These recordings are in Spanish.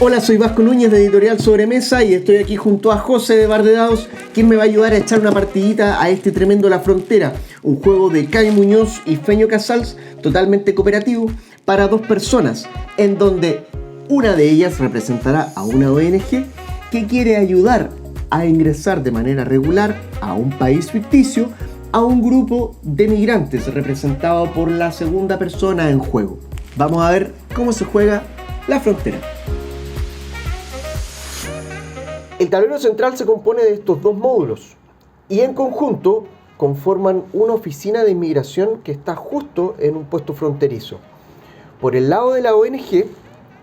Hola, soy Vasco Núñez de Editorial Sobremesa y estoy aquí junto a José de Bar de Dados, quien me va a ayudar a echar una partidita a este tremendo La Frontera, un juego de Kai Muñoz y Feño Casals, totalmente cooperativo, para dos personas, en donde una de ellas representará a una ONG que quiere ayudar a ingresar de manera regular a un país ficticio a un grupo de migrantes representado por la segunda persona en juego. Vamos a ver cómo se juega La Frontera. El tablero central se compone de estos dos módulos y en conjunto conforman una oficina de inmigración que está justo en un puesto fronterizo. Por el lado de la ONG,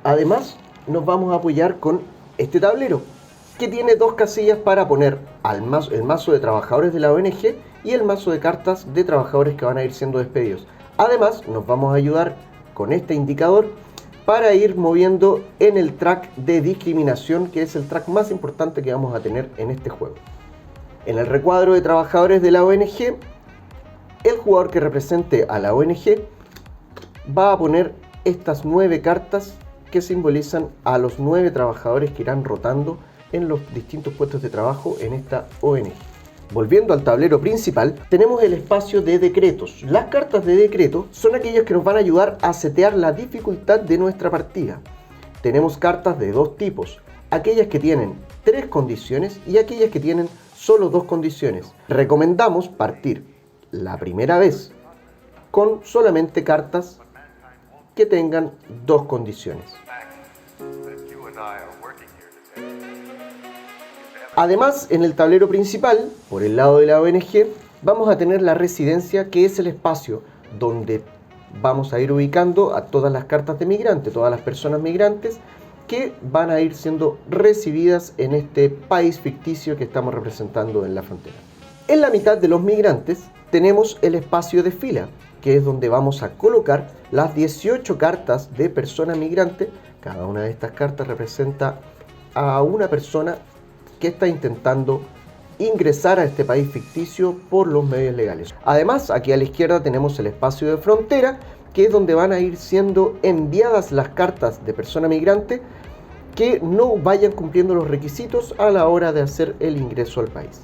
además, nos vamos a apoyar con este tablero que tiene dos casillas para poner el mazo de trabajadores de la ONG y el mazo de cartas de trabajadores que van a ir siendo despedidos. Además, nos vamos a ayudar con este indicador para ir moviendo en el track de discriminación, que es el track más importante que vamos a tener en este juego. En el recuadro de trabajadores de la ONG, el jugador que represente a la ONG va a poner estas 9 cartas que simbolizan a los 9 trabajadores que irán rotando en los distintos puestos de trabajo en esta ONG. Volviendo al tablero principal, tenemos el espacio de decretos. Las cartas de decreto son aquellas que nos van a ayudar a setear la dificultad de nuestra partida. Tenemos cartas de dos tipos, aquellas que tienen 3 condiciones y aquellas que tienen solo 2 condiciones. Recomendamos partir la primera vez con solamente cartas que tengan 2 condiciones. Además, en el tablero principal, por el lado de la ONG, vamos a tener la residencia, que es el espacio donde vamos a ir ubicando a todas las cartas de migrante, todas las personas migrantes que van a ir siendo recibidas en este país ficticio que estamos representando en La Frontera. En la mitad de los migrantes tenemos el espacio de fila, que es donde vamos a colocar las 18 cartas de persona migrante. Cada una de estas cartas representa a una persona que está intentando ingresar a este país ficticio por los medios legales. Además, aquí a la izquierda tenemos el espacio de frontera, que es donde van a ir siendo enviadas las cartas de persona migrante que no vayan cumpliendo los requisitos a la hora de hacer el ingreso al país.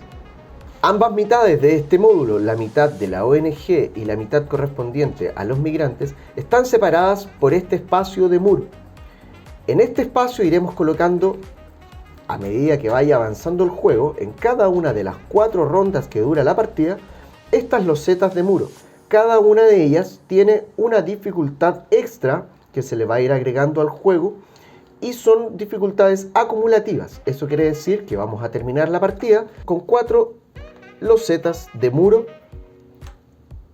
Ambas mitades de este módulo, la mitad de la ONG y la mitad correspondiente a los migrantes, están separadas por este espacio de muro. En este espacio iremos colocando, a medida que vaya avanzando el juego, en cada una de las 4 rondas que dura la partida, estas losetas de muro. Cada una de ellas tiene una dificultad extra que se le va a ir agregando al juego y son dificultades acumulativas. Eso quiere decir que vamos a terminar la partida con 4 losetas de muro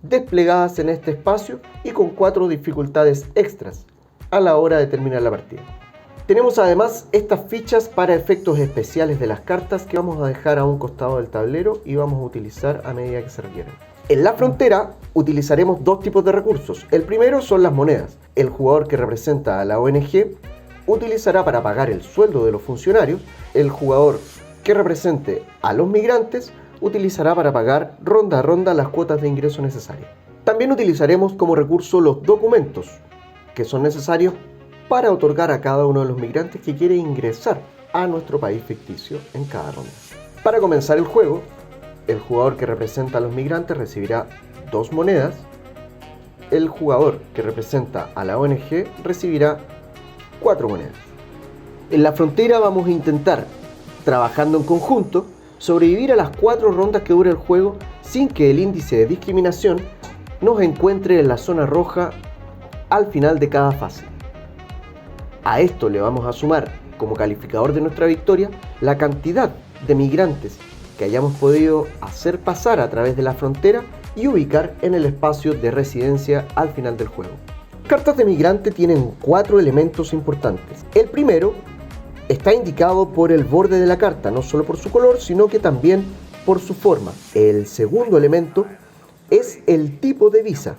desplegadas en este espacio y con 4 dificultades extras a la hora de terminar la partida. Tenemos además estas fichas para efectos especiales de las cartas que vamos a dejar a un costado del tablero y vamos a utilizar a medida que se requieran. En La Frontera utilizaremos 2 tipos de recursos. El primero son las monedas. El jugador que representa a la ONG utilizará para pagar el sueldo de los funcionarios. El jugador que represente a los migrantes utilizará para pagar ronda a ronda las cuotas de ingreso necesarias. También utilizaremos como recurso los documentos que son necesarios para otorgar a cada uno de los migrantes que quiere ingresar a nuestro país ficticio en cada ronda. Para comenzar el juego, el jugador que representa a los migrantes recibirá 2 monedas. El jugador que representa a la ONG recibirá 4 monedas. En La Frontera vamos a intentar, trabajando en conjunto, sobrevivir a las 4 rondas que dura el juego sin que el índice de discriminación nos encuentre en la zona roja al final de cada fase. A esto le vamos a sumar como calificador de nuestra victoria la cantidad de migrantes que hayamos podido hacer pasar a través de la frontera y ubicar en el espacio de residencia al final del juego. Cartas de migrante tienen 4 elementos importantes. El primero está indicado por el borde de la carta, no solo por su color, sino que también por su forma. El segundo elemento es el tipo de visa,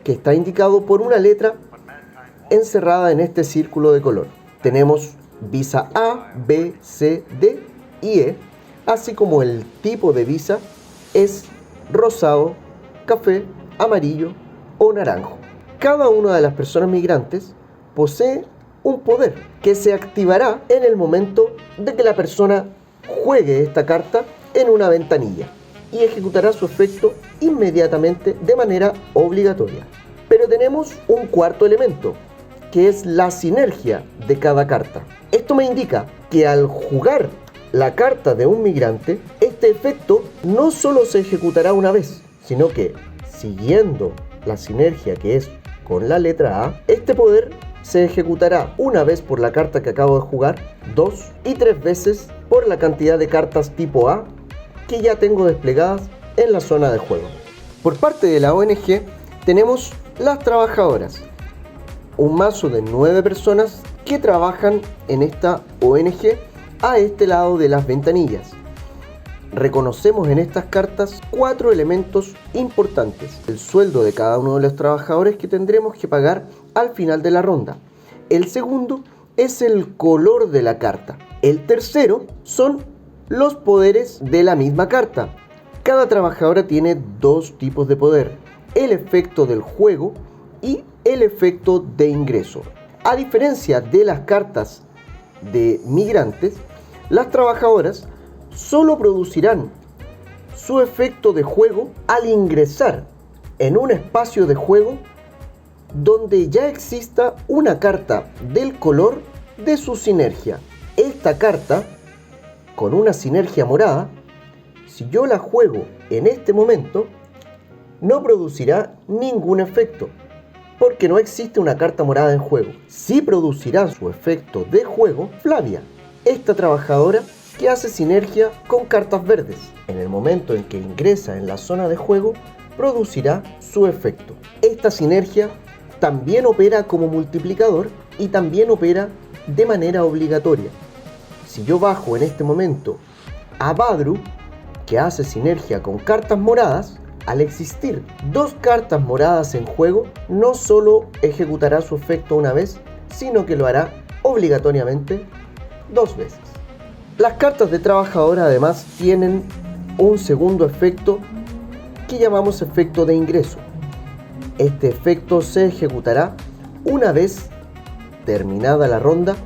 que está indicado por una letra encerrada en este círculo de color. Tenemos visa A, B, C, D y E, así como el tipo de visa es rosado, café, amarillo o naranjo. Cada una de las personas migrantes posee un poder que se activará en el momento de que la persona juegue esta carta en una ventanilla y ejecutará su efecto inmediatamente de manera obligatoria. Pero tenemos un cuarto elemento, que es la sinergia de cada carta. Esto me indica que al jugar la carta de un migrante, este efecto no solo se ejecutará una vez, sino que, siguiendo la sinergia que es con la letra A, este poder se ejecutará una vez por la carta que acabo de jugar, 2 y 3 veces por la cantidad de cartas tipo A que ya tengo desplegadas en la zona de juego. Por parte de la ONG tenemos las trabajadoras, un mazo de 9 personas que trabajan en esta ONG a este lado de las ventanillas. Reconocemos en estas cartas 4 elementos importantes: el sueldo de cada uno de los trabajadores que tendremos que pagar al final de la ronda. El segundo es el color de la carta. El tercero son los poderes de la misma carta. Cada trabajadora tiene 2 tipos de poder: el efecto del juego y el efecto de ingreso. A diferencia de las cartas de migrantes, las trabajadoras solo producirán su efecto de juego al ingresar en un espacio de juego donde ya exista una carta del color de su sinergia. Esta carta, con una sinergia morada, si yo la juego en este momento, no producirá ningún efecto, porque no existe una carta morada en juego. Sí producirá su efecto de juego Flavia, esta trabajadora que hace sinergia con cartas verdes. En el momento en que ingresa en la zona de juego, producirá su efecto. Esta sinergia también opera como multiplicador y también opera de manera obligatoria. Si yo bajo en este momento a Badru, que hace sinergia con cartas moradas, al existir 2 cartas moradas en juego, no solo ejecutará su efecto una vez, sino que lo hará obligatoriamente 2 veces. Las cartas de trabajadora además tienen un segundo efecto que llamamos efecto de ingreso. Este efecto se ejecutará una vez terminada la ronda,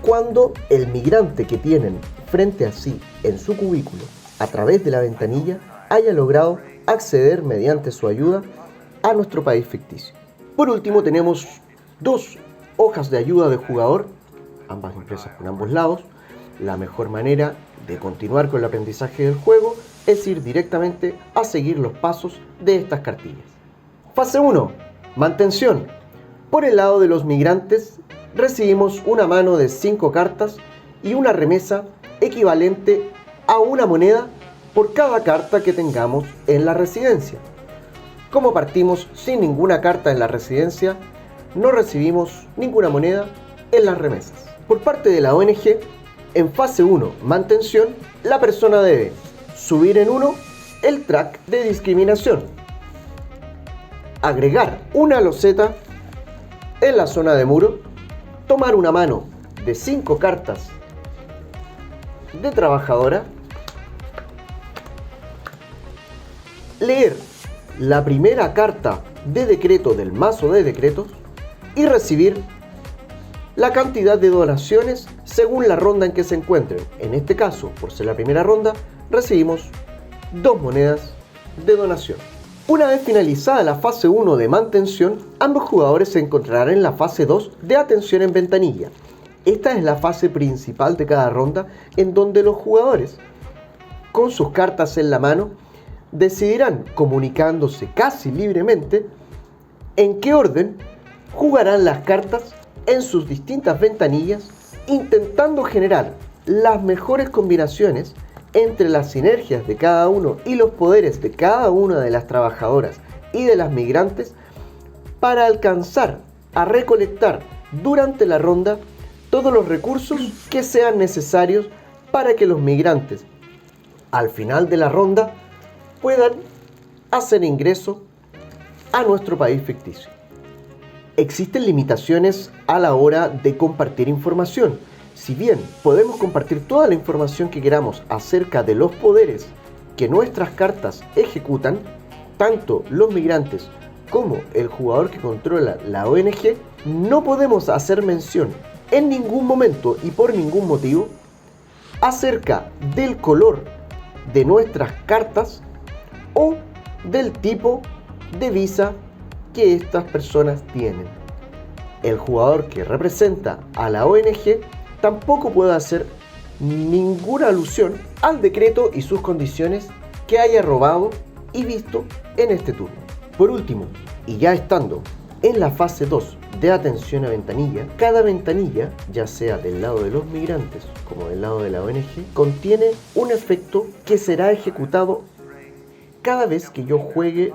cuando el migrante que tienen frente a sí en su cubículo a través de la ventanilla haya logrado acceder mediante su ayuda a nuestro país ficticio. Por último, tenemos 2 hojas de ayuda de jugador, ambas impresas por ambos lados. La mejor manera de continuar con el aprendizaje del juego es ir directamente a seguir los pasos de estas cartillas. Fase 1. Mantención. Por el lado de los migrantes recibimos una mano de 5 cartas y una remesa equivalente a una moneda por cada carta que tengamos en la residencia. Como partimos sin ninguna carta en la residencia, no recibimos ninguna moneda en las remesas. Por parte de la ONG, en fase 1, mantención, la persona debe subir en 1 el track de discriminación, agregar una loseta en la zona de muro, tomar una mano de 5 cartas de trabajadora, leer la primera carta de decreto del mazo de decretos y recibir la cantidad de donaciones según la ronda en que se encuentren. En este caso, por ser la primera ronda, recibimos 2 monedas de donación. Una vez finalizada la fase 1 de mantención, ambos jugadores se encontrarán en la fase 2 de atención en ventanilla. Esta es la fase principal de cada ronda, en donde los jugadores, con sus cartas en la mano, decidirán, comunicándose casi libremente, en qué orden jugarán las cartas en sus distintas ventanillas, intentando generar las mejores combinaciones entre las sinergias de cada uno y los poderes de cada una de las trabajadoras y de las migrantes, para alcanzar a recolectar durante la ronda todos los recursos que sean necesarios para que los migrantes, al final de la ronda, puedan hacer ingreso a nuestro país ficticio. Existen limitaciones a la hora de compartir información. Si bien podemos compartir toda la información que queramos acerca de los poderes que nuestras cartas ejecutan, tanto los migrantes como el jugador que controla la ONG, no podemos hacer mención en ningún momento y por ningún motivo acerca del color de nuestras cartas o del tipo de visa que estas personas tienen. El jugador que representa a la ONG tampoco puede hacer ninguna alusión al decreto y sus condiciones que haya robado y visto en este turno. Por último, y ya estando en la fase 2 de atención a ventanilla, cada ventanilla, ya sea del lado de los migrantes como del lado de la ONG, contiene un efecto que será ejecutado cada vez que yo juegue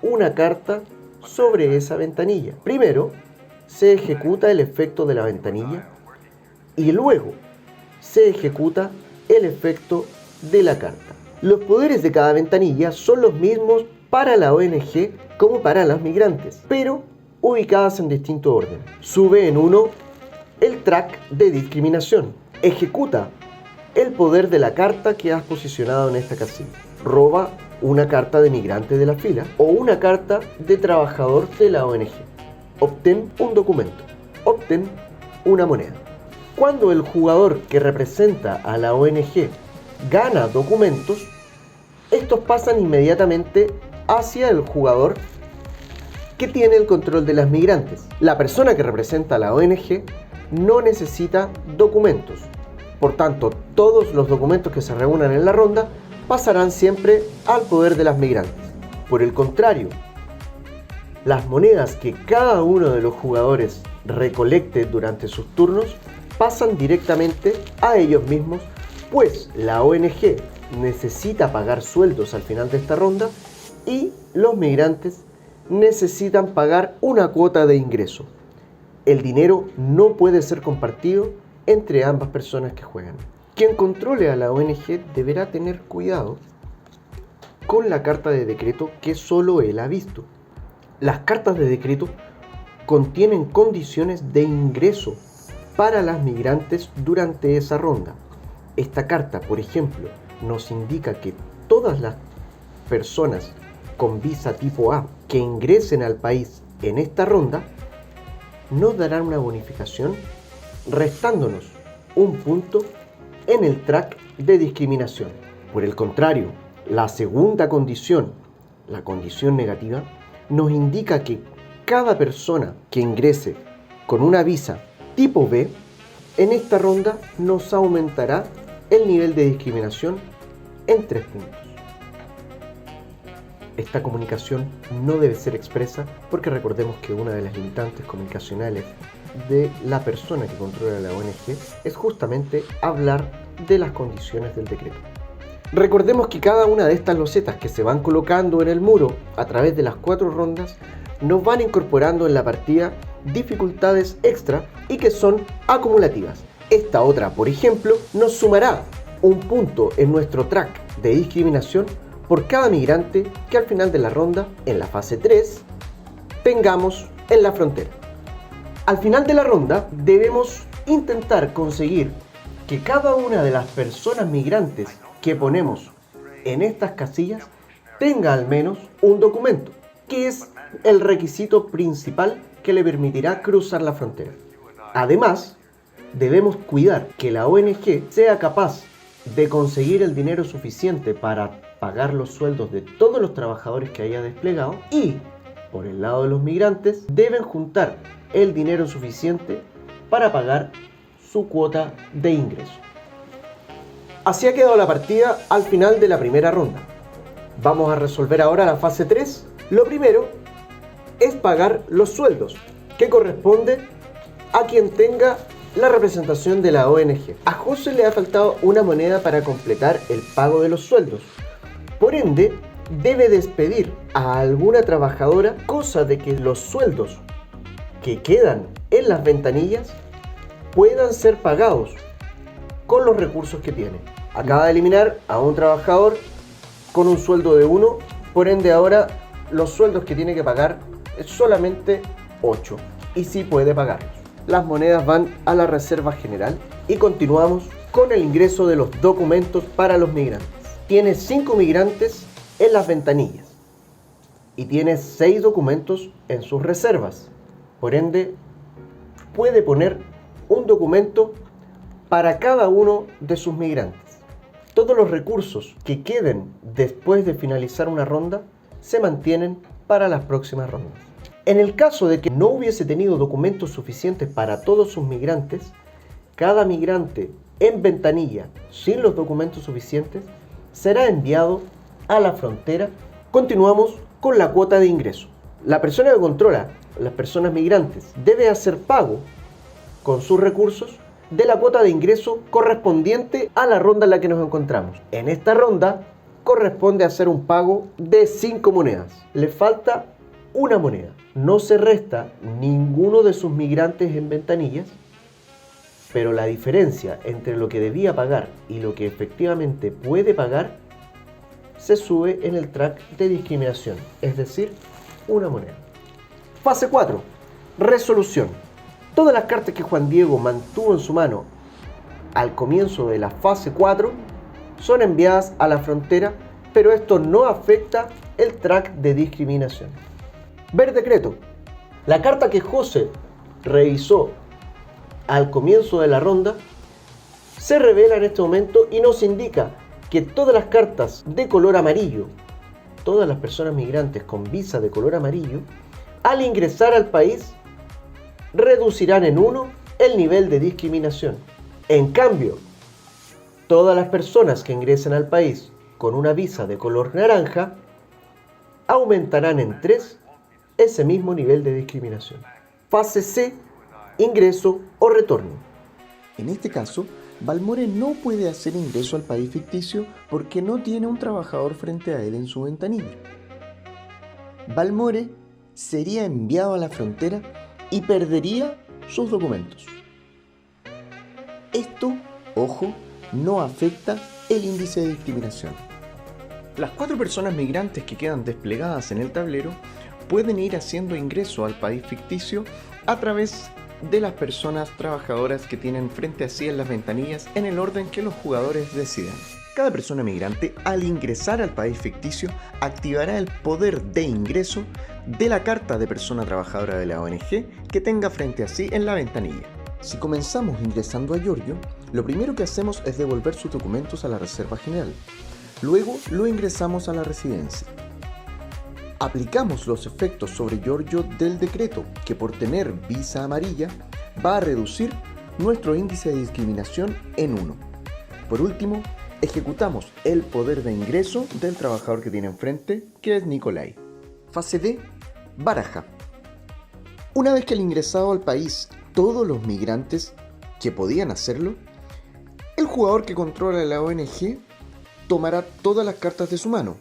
una carta sobre esa ventanilla. Primero, se ejecuta el efecto de la ventanilla y luego se ejecuta el efecto de la carta. Los poderes de cada ventanilla son los mismos para la ONG como para los migrantes, pero ubicadas en distinto orden. Sube en 1 el track de discriminación. Ejecuta el poder de la carta que has posicionado en esta casilla. Roba una carta de migrante de la fila o una carta de trabajador de la ONG. Obtén un documento. Obtén una moneda. Cuando el jugador que representa a la ONG gana documentos, estos pasan inmediatamente hacia el jugador que tiene el control de las migrantes. La persona que representa a la ONG no necesita documentos. Por tanto, todos los documentos que se reúnan en la ronda pasarán siempre al poder de las migrantes. Por el contrario, las monedas que cada uno de los jugadores recolecte durante sus turnos pasan directamente a ellos mismos, pues la ONG necesita pagar sueldos al final de esta ronda y los migrantes necesitan pagar una cuota de ingreso. El dinero no puede ser compartido entre ambas personas que juegan. Quien controle a la ONG deberá tener cuidado con la carta de decreto que solo él ha visto. Las cartas de decreto contienen condiciones de ingreso para las migrantes durante esa ronda. Esta carta, por ejemplo, nos indica que todas las personas con visa tipo A que ingresen al país en esta ronda nos darán una bonificación restándonos un punto en el track de discriminación. Por el contrario, la segunda condición, la condición negativa, nos indica que cada persona que ingrese con una visa tipo B en esta ronda nos aumentará el nivel de discriminación en 3 puntos. Esta comunicación no debe ser expresa porque recordemos que una de las limitantes comunicacionales de la persona que controla la ONG es justamente hablar de las condiciones del decreto. Recordemos que cada una de estas losetas que se van colocando en el muro a través de las 4 rondas nos van incorporando en la partida dificultades extra y que son acumulativas. Esta otra, por ejemplo, nos sumará un punto en nuestro track de discriminación por cada migrante que al final de la ronda, en la fase 3, tengamos en la frontera. Al final de la ronda debemos intentar conseguir que cada una de las personas migrantes que ponemos en estas casillas tenga al menos un documento, que es el requisito principal que le permitirá cruzar la frontera. Además, debemos cuidar que la ONG sea capaz de conseguir el dinero suficiente para pagar los sueldos de todos los trabajadores que haya desplegado y, por el lado de los migrantes, deben juntar el dinero suficiente para pagar su cuota de ingreso. Así ha quedado la partida al final de la primera ronda. Vamos a resolver ahora la fase 3. Lo primero es pagar los sueldos, que corresponde a quien tenga la representación de la ONG. A José le ha faltado una moneda para completar el pago de los sueldos. Por ende, debe despedir a alguna trabajadora, cosa de que los sueldos que quedan en las ventanillas puedan ser pagados con los recursos que tiene. Acaba de eliminar a un trabajador con un sueldo de 1, por ende ahora los sueldos que tiene que pagar es solamente 8 y sí puede pagarlos. Las monedas van a la reserva general y continuamos con el ingreso de los documentos para los migrantes. Tiene 5 migrantes en las ventanillas y tiene 6 documentos en sus reservas. Por ende, puede poner un documento para cada uno de sus migrantes. Todos los recursos que queden después de finalizar una ronda se mantienen para las próximas rondas. En el caso de que no hubiese tenido documentos suficientes para todos sus migrantes, cada migrante en ventanilla sin los documentos suficientes será enviado a la frontera. Continuamos con la cuota de ingreso. La persona que controla las personas migrantes debe hacer pago con sus recursos de la cuota de ingreso correspondiente a la ronda en la que nos encontramos. En esta ronda corresponde hacer un pago de 5 monedas. Le falta una moneda. No se resta ninguno de sus migrantes en ventanillas, pero la diferencia entre lo que debía pagar y lo que efectivamente puede pagar se sube en el track de discriminación, es decir, una moneda. Fase 4. Resolución. Todas las cartas que Juan Diego mantuvo en su mano al comienzo de la fase 4 son enviadas a la frontera, pero esto no afecta el track de discriminación. Ver decreto. La carta que José revisó al comienzo de la ronda se revela en este momento y nos indica que todas las cartas de color amarillo, todas las personas migrantes con visa de color amarillo, al ingresar al país reducirán en 1 el nivel de discriminación. En cambio, todas las personas que ingresen al país con una visa de color naranja aumentarán en 3 ese mismo nivel de discriminación. Fase C. Ingreso o retorno. En este caso, Balmore no puede hacer ingreso al país ficticio porque no tiene un trabajador frente a él en su ventanilla. Balmore sería enviado a la frontera y perdería sus documentos. Esto, ojo, no afecta el índice de discriminación. Las 4 personas migrantes que quedan desplegadas en el tablero pueden ir haciendo ingreso al país ficticio a través de las personas trabajadoras que tienen frente a sí en las ventanillas en el orden que los jugadores decidan. Cada persona migrante, al ingresar al país ficticio, activará el poder de ingreso de la carta de persona trabajadora de la ONG que tenga frente a sí en la ventanilla. Si comenzamos ingresando a Giorgio, lo primero que hacemos es devolver sus documentos a la Reserva General. Luego lo ingresamos a la residencia. Aplicamos los efectos sobre Giorgio del decreto, que por tener visa amarilla va a reducir nuestro índice de discriminación en 1. Por último, ejecutamos el poder de ingreso del trabajador que tiene enfrente, que es Nicolai. Fase D. Baraja. Una vez que al ingresado al país todos los migrantes que podían hacerlo, el jugador que controla la ONG tomará todas las cartas de su mano,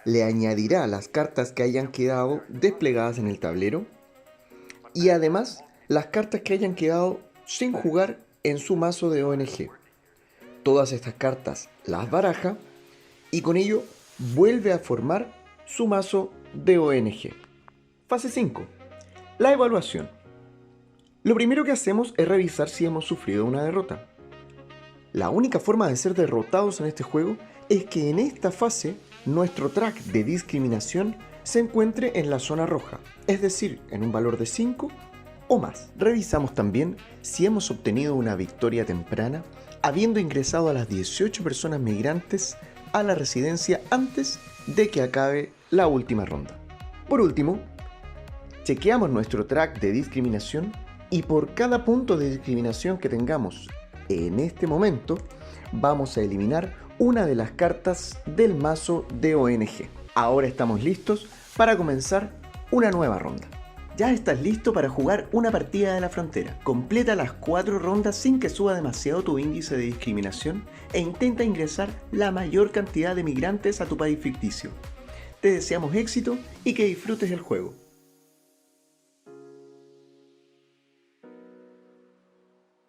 le añadirá las cartas que hayan quedado desplegadas en el tablero y además las cartas que hayan quedado sin jugar en su mazo de ONG. Todas estas cartas las baraja y con ello vuelve a formar su mazo de ONG. Fase 5. La evaluación. Lo primero que hacemos es revisar si hemos sufrido una derrota. La única forma de ser derrotados en este juego es que en esta fase nuestro track de discriminación se encuentre en la zona roja, es decir, en un valor de 5 o más. Revisamos también si hemos obtenido una victoria temprana, habiendo ingresado a las 18 personas migrantes a la residencia antes de que acabe la última ronda. Por último, chequeamos nuestro track de discriminación y por cada punto de discriminación que tengamos en este momento, vamos a eliminar una de las cartas del mazo de ONG. Ahora estamos listos para comenzar una nueva ronda. Ya estás listo para jugar una partida de la frontera. Completa las 4 rondas sin que suba demasiado tu índice de discriminación e intenta ingresar la mayor cantidad de migrantes a tu país ficticio. Te deseamos éxito y que disfrutes el juego.